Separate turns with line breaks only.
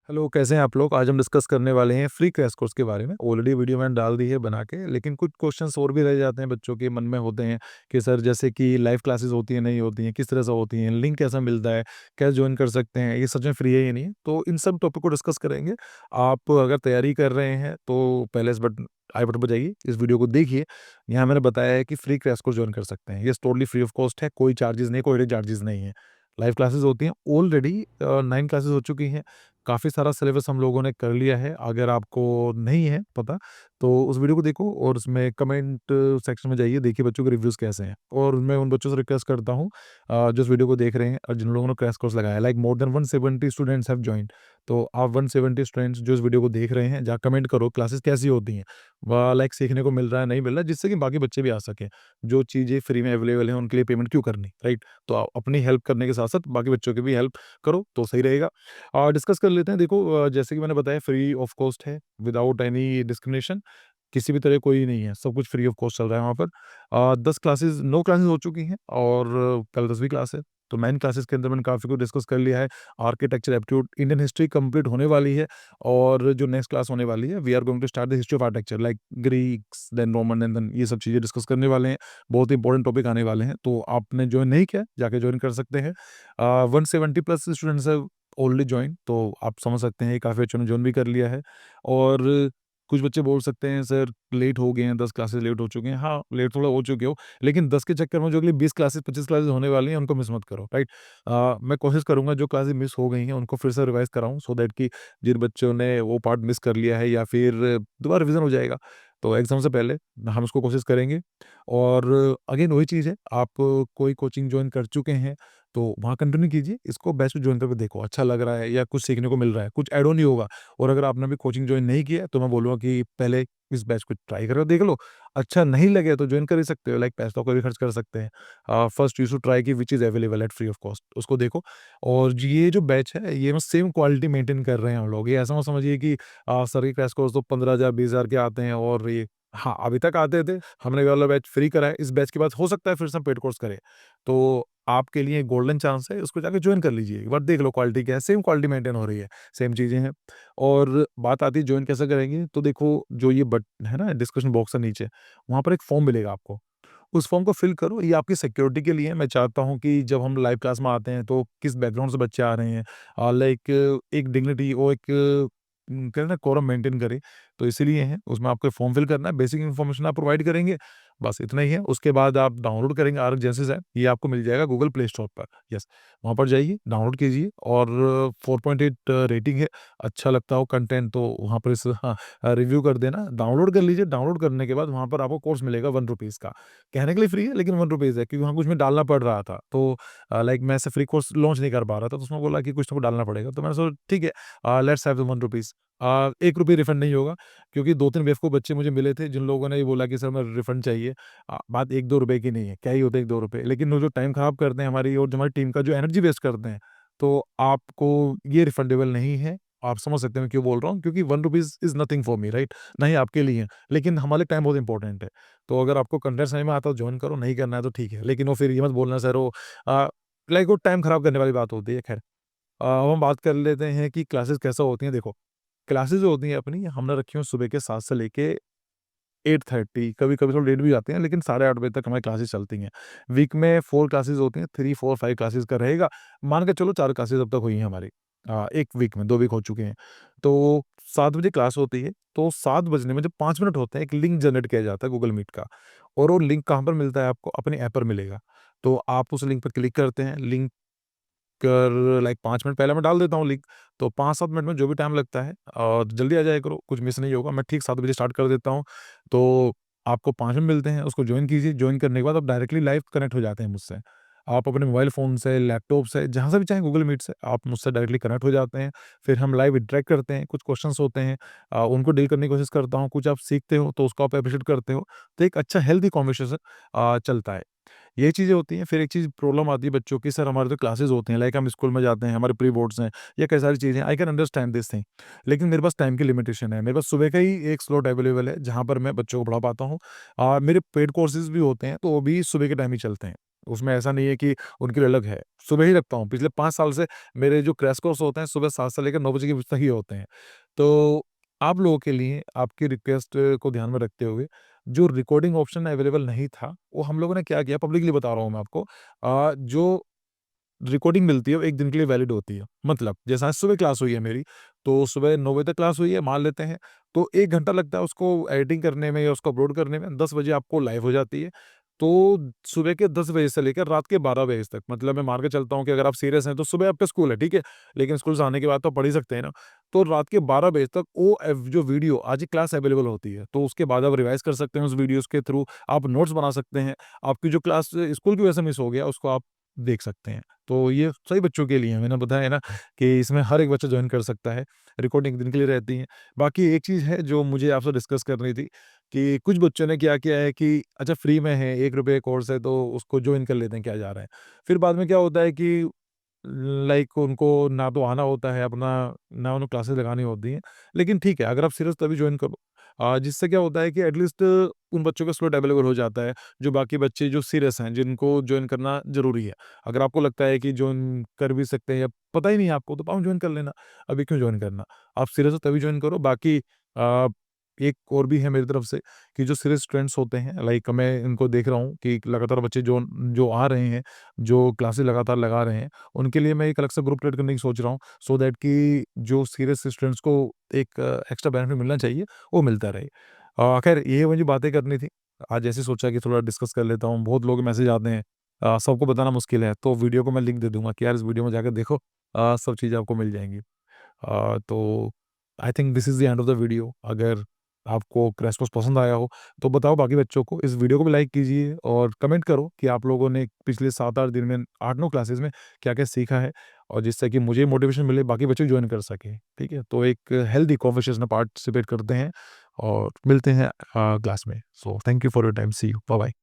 Hello, कैसे हैं आप लोग? आज हम डिस्कस करने वाले हैं फ्री क्रैश कोर्स के बारे में। ऑलरेडी वीडियो मैंने डाल दी है बना के, लेकिन कुछ क्वेश्चंस और भी रह जाते हैं बच्चों के मन में होते हैं कि सर जैसे कि लाइव क्लासेस होती हैं, नहीं होती हैं, किस तरह से होती हैं, लिंक कैसा मिलता है, कैसे ज्वाइन कर सकते हैं, ये सच में फ्री है या नहीं है? तो इन सब टॉपिक को डिस्कस करेंगे। आप अगर तैयारी कर रहे हैं तो पहले इस बटन आई बटन पर जाइए, इस वीडियो को देखिए। यहाँ मैंने बताया है कि फ्री क्रैश कोर्स ज्वाइन कर सकते हैं। ये टोटली फ्री ऑफ कॉस्ट है, कोई चार्जेस नहीं, कोई हिडन चार्जेस नहीं है। लाइव क्लासेस होती हैं, ऑलरेडी 9 क्लासेस हो चुकी हैं। काफ़ी सारा सिलेबस हम लोगों ने कर लिया है। अगर आपको नहीं है पता, तो उस वीडियो को देखो और उसमें कमेंट सेक्शन में जाइए, देखिए बच्चों के रिव्यूज़ कैसे हैं। और मैं उन बच्चों से रिक्वेस्ट करता हूँ जो इस वीडियो को देख रहे हैं और जिन लोगों ने क्रैश कोर्स लगाया है, like more than 170 students have joined. तो आप 170 स्टूडेंट्स जो इस वीडियो को देख रहे हैं, जाके कमेंट करो क्लासेस कैसी होती हैं? व लाइक सीखने को मिल रहा है, नहीं मिल रहा है, जिससे कि बाकी बच्चे भी आ सकें। जो चीज़ें फ्री में अवेलेबल हैं, उनके लिए पेमेंट क्यों करनी, राइट? तो अपनी हेल्प करने के साथ-साथ बाकी बच्चों की भी हेल्प करो, तो सही रहेगा। डिस्कस कर लेते हैं। देखो जैसे कि मैंने बताया फ्री ऑफ कॉस्ट है, विदाउट एनी डिस्क्रिमिनेशन, किसी भी तरह कोई नहीं है, सब कुछ फ्री ऑफ कॉस्ट चल रहा है वहाँ पर। 10 क्लासेस 9 क्लासेस हो चुकी हैं और कल 10वीं क्लास है। तो 9 क्लासेस के अंदर मैंने काफ़ी कुछ डिस्कस कर लिया है। Architecture, aptitude, Indian history complete होने वाली है और जो नेक्स्ट क्लास होने वाली है, we are going to start the history of architecture like Greeks, then Roman and then ये सब चीज़ें डिस्कस करने वाले हैं। बहुत ही इंपॉर्टेंट टॉपिक आने वाले हैं, तो आपने जॉइन नहीं किया, जाके जॉइन कर सकते हैं। 170 plus students have already join, तो आप समझ सकते हैं काफ़ी बच्चों ने जॉइन भी कर लिया है। और कुछ बच्चे बोल सकते हैं सर लेट हो गए हैं, 10 क्लासेस लेट हो चुके हैं। हाँ, लेट थोड़ा हो चुके हो, लेकिन 10 के चक्कर में जो अगली 20 क्लासेस 25 क्लासेस होने वाली हैं उनको मिस मत करो, राइट? मैं कोशिश करूँगा जो क्लासेस मिस हो गई हैं उनको फिर से रिवाइज़ कराऊँ, सो दैट कि जिन बच्चों ने वो पार्ट मिस कर लिया है या फिर दोबारा रिवीज़न हो जाएगा। तो एग्ज़ाम से पहले हम उसको कोशिश करेंगे। और अगेन वही चीज़ है, आप कोई कोचिंग जॉइन कर चुके हैं तो वहाँ कंटिन्यू कीजिए, इसको बैच में जॉइन करके देखो, अच्छा लग रहा है या कुछ सीखने को मिल रहा है, कुछ ऐड ऑन ही होगा। और अगर आपने अभी कोचिंग जॉइन नहीं किया है, तो मैं बोलूँगा कि पहले इस बैच को ट्राई करके देख लो। अच्छा नहीं लगे तो जॉइन कर ही सकते हो, लाइक पैसा कोई भी खर्च कर सकते हैं। फर्स्ट यू शुड ट्राई कि which is available at free of cost, उसको देखो। और ये जो बैच है, ये में सेम क्वालिटी मेंटेन कर रहे हैं हम लोग। ये ऐसा मत समझिए कि सर के क्रैश कोर्स तो 15,000 20,000 के आते हैं और ये हाँ, अभी तक आते थे, हमने ये वाला बैच फ्री करा है, इस बैच के बाद हो सकता है फिर से हम पेड कोर्स करें। तो आपके लिए गोल्डन चांस है, उसको जाके जॉइन कर लीजिए। एक बार देख लो क्वालिटी क्या है, सेम क्वालिटी मेंटेन हो रही है, सेम चीज़ें हैं। और बात आती है जॉइन कैसे करेंगे, तो देखो जो ये बट है ना डिस्कशन बॉक्स है नीचे, वहाँ पर एक फॉर्म मिलेगा आपको। उस फॉर्म को फिल करो, ये आपकी सिक्योरिटी के लिए है। मैं चाहता हूँ कि जब हम लाइव क्लास में आते हैं तो किस बैकग्राउंड से बच्चे आ रहे हैं, लाइक एक डिग्निटी और एक कहते हैं ना कोरम मेंटेन करें, तो इसीलिए है। उसमें आपको फॉर्म फिल करना है, बेसिक इन्फॉर्मेशन आप प्रोवाइड करेंगे, बस इतना ही है। उसके बाद आप डाउनलोड करेंगे आर्क जेनेसिस ऐप, ये आपको मिल जाएगा गूगल प्ले स्टोर पर। यस, वहाँ पर जाइए, डाउनलोड कीजिए और 4.8 रेटिंग है। अच्छा लगता हो कंटेंट तो वहाँ पर इस हाँ, रिव्यू कर देना, डाउनलोड कर लीजिए। डाउनलोड करने के बाद वहाँ पर आपको कोर्स मिलेगा ₹1 का। कहने के लिए फ्री है लेकिन ₹1 है, क्योंकि वहाँ कुछ में डालना पड़ रहा था। तो लाइक मैं ऐसे फ्री कोर्स लॉन्च नहीं कर पा रहा था, तो उसमें बोला कि कुछ तो डालना पड़ेगा। तो मैंने सोचा ठीक है, लेट्स हैव द ₹1। ₹1 रिफंड नहीं होगा, क्योंकि 2-3 बेवकूफ़ बच्चे मुझे मिले थे जिन लोगों ने ये बोला कि सर मैं रिफंड चाहिए। बात ₹1-2 की नहीं है, क्या ही होता है ₹1-2, लेकिन वो जो टाइम खराब करते हैं हमारी और जो हमारी टीम का जो एनर्जी वेस्ट करते हैं, तो आपको ये रिफंडेबल नहीं है। आप समझ सकते हैं मैं क्यों बोल रहा हूँ, क्योंकि ₹1 is nothing for me, right? ना ही आपके लिए, लेकिन हमारे लिए टाइम बहुत इंपॉर्टेंट है। तो अगर आपको कंटेंट समझ में आता है तो जॉइन करो, नहीं करना है तो ठीक है। लेकिन वो फिर ये मत बोलना सर वो अ, लाइक वो टाइम खराब करने वाली बात होती है। खैर, अब हम बात कर लेते हैं कि क्लासेस कैसा होती हैं। देखो, क्लासेस जो होती हैं अपनी हमने रखी हैं सुबह के 7 से लेके 8:30, कभी-कभी थोड़ा लेट भी जाते हैं, लेकिन साढ़े 8 बजे तक हमारी क्लासेस चलती हैं। वीक में 4 क्लासेस होती हैं, 3, 4, 5 क्लासेस का रहेगा। मान के चलो 4 क्लासेस अब तक हुई हैं हमारी। 1 वीक में, 2 वीक हो चुके हैं। तो 7 बजे क्लास होती है, तो 7 बजने में जब 5 मिनट होते हैं, एक लिंक जनरेट किया जाता है गूगल मीट का, और वो लिंक कहाँ पर मिलता है आपको? अपने ऐप पर मिलेगा। तो आप उस लिंक पर क्लिक करते हैं, लिंक कर लाइक 5 मिनट पहले मैं डाल देता हूँ लिंक, तो 5-7 मिनट में जो भी टाइम लगता है और जल्दी आ जाया करो, कुछ मिस नहीं होगा। मैं ठीक 7 बजे स्टार्ट कर देता हूँ, तो आपको 5 मिनट मिलते हैं, उसको जॉइन कीजिए। जॉइन करने के बाद आप डायरेक्टली लाइव कनेक्ट हो जाते हैं मुझसे। आप अपने मोबाइल फ़ोन से, लैपटॉप से, जहाँ से भी चाहें गूगल मीट से, आप मुझसे डायरेक्टली कनेक्ट हो जाते हैं। फिर हम लाइव इंटरैक्ट करते हैं, कुछ क्वेश्चन्स होते हैं, उनको डील करने की कोशिश करता हूँ। कुछ आप सीखते हो, तो उसको आप एप्रिशिएट करते हो, तो एक अच्छा हेल्दी कन्वर्सेशन चलता है। ये चीज़ें होती हैं। फिर एक चीज़ प्रॉब्लम आती है बच्चों की, सर हमारे तो क्लासेस होते हैं, लाइक हम स्कूल में जाते हैं, हमारे प्री बोर्ड्स हैं, या कई सारी चीज़ें, I can understand this thing, लेकिन मेरे पास टाइम की लिमिटेशन है। मेरे पास सुबह का ही एक स्लॉट अवेलेबल है, जहाँ पर मैं बच्चों को पढ़ा पाता हूँ। मेरे पेड कोर्सेज़ भी होते हैं, तो वो भी सुबह के टाइम ही चलते हैं। उसमें ऐसा नहीं है कि उनके लिए अलग है। सुबह ही रखता हूँ, पिछले 5 साल से मेरे जो क्रैश कोर्स होते हैं सुबह 7 से लेकर 9 बजे के बीच तक ही होते हैं। तो आप लोगों के लिए आपकी रिक्वेस्ट को ध्यान में रखते हुए जो रिकॉर्डिंग ऑप्शन अवेलेबल नहीं था, वो हम लोगों ने क्या किया, पब्लिकली बता रहा हूँ मैं आपको। जो रिकॉर्डिंग मिलती है वो 1 दिन के लिए वैलिड होती है। मतलब जैसे आज सुबह क्लास हुई है मेरी, तो सुबह 9 बजे तक क्लास हुई है मान लेते हैं, तो 1 घंटा लगता है उसको एडिटिंग करने में या उसको अपलोड करने में, 10 बजे आपको लाइव हो जाती है। तो सुबह के 10 बजे से लेकर रात के 12 बजे तक, मतलब मैं मान के चलता हूँ कि अगर आप सीरियस हैं तो सुबह आपका स्कूल है, ठीक है? लेकिन स्कूल से आने के बाद तो पढ़ ही सकते हैं ना। तो रात के 12 बजे तक वो जो वीडियो आज ही क्लास अवेलेबल होती है, तो उसके बाद आप रिवाइज़ कर सकते हैं उस वीडियोज़ के थ्रू, आप नोट्स बना सकते हैं। आपकी जो क्लास स्कूल की वजह से मिस हो गया उसको आप देख सकते हैं। तो ये सभी बच्चों के लिए है, मैंने बताया ना कि इसमें हर एक बच्चा जॉइन कर सकता है, रिकॉर्डिंग एक दिन के लिए रहती है। बाकी एक चीज़ है जो मुझे आपसे डिस्कस करनी थी कि कुछ बच्चों ने क्या किया है कि अच्छा फ्री में है, ₹1 कोर्स है तो उसको जॉइन कर लेते हैं, क्या जा रहा है। फिर बाद में क्या होता है कि लाइक उनको ना तो आना होता है अपना, ना उन्हें क्लासेस लगानी होती हैं। लेकिन ठीक है, अगर आप सीरियस तभी जॉइन करो। जिससे क्या होता है कि एटलीस्ट उन बच्चों का स्लॉट अवेलेबल हो जाता है, जो बाकी बच्चे जो सीरियस हैं, जिनको जॉइन करना ज़रूरी है। अगर आपको लगता है कि जॉइन कर भी सकते हैं या पता ही नहीं है आपको, तो पाओ जॉइन कर लेना, अभी क्यों जॉइन करना? आप सीरियस हो तभी जॉइन करो। बाकी अ, एक और भी है मेरी तरफ से कि जो सीरियस स्टूडेंट्स होते हैं, लाइक मैं इनको देख रहा हूँ कि लगातार बच्चे जो जो आ रहे हैं, जो क्लासेस लगातार लगा रहे हैं, उनके लिए मैं एक अलग से ग्रुप क्रिएट करने की सोच रहा हूँ, सो दैट कि जो सीरियस स्टूडेंट्स को एक एक्स्ट्रा बेनिफिट मिलना चाहिए, वो मिलता रहे। खैर ये मुझे बातें करनी थी। आज ऐसे सोचा कि थोड़ा डिस्कस कर लेता हूँ, बहुत लोग मैसेज आते हैं, सबको बताना मुश्किल है, तो वीडियो को मैं लिंक दे दूँगा कि यार इस वीडियो में जाकर देखो, सब चीज़ें आपको मिल जाएँगी। तो I think this is the end of the video. अगर आपको क्रैश कोर्स पसंद आया हो, तो बताओ बाकी बच्चों को। इस वीडियो को भी लाइक कीजिए और कमेंट करो कि आप लोगों ने पिछले 7-8 दिन में 8-9 क्लासेस में क्या-क्या सीखा है और जिससे कि मुझे मोटिवेशन मिले, बाकी बच्चे भी जॉइन कर सकें, ठीक है? तो एक हेल्दी कन्वर्सेशन में पार्टिसिपेट करते हैं और मिलते हैं क्लास में। So thank you for your time. See you. Bye-bye.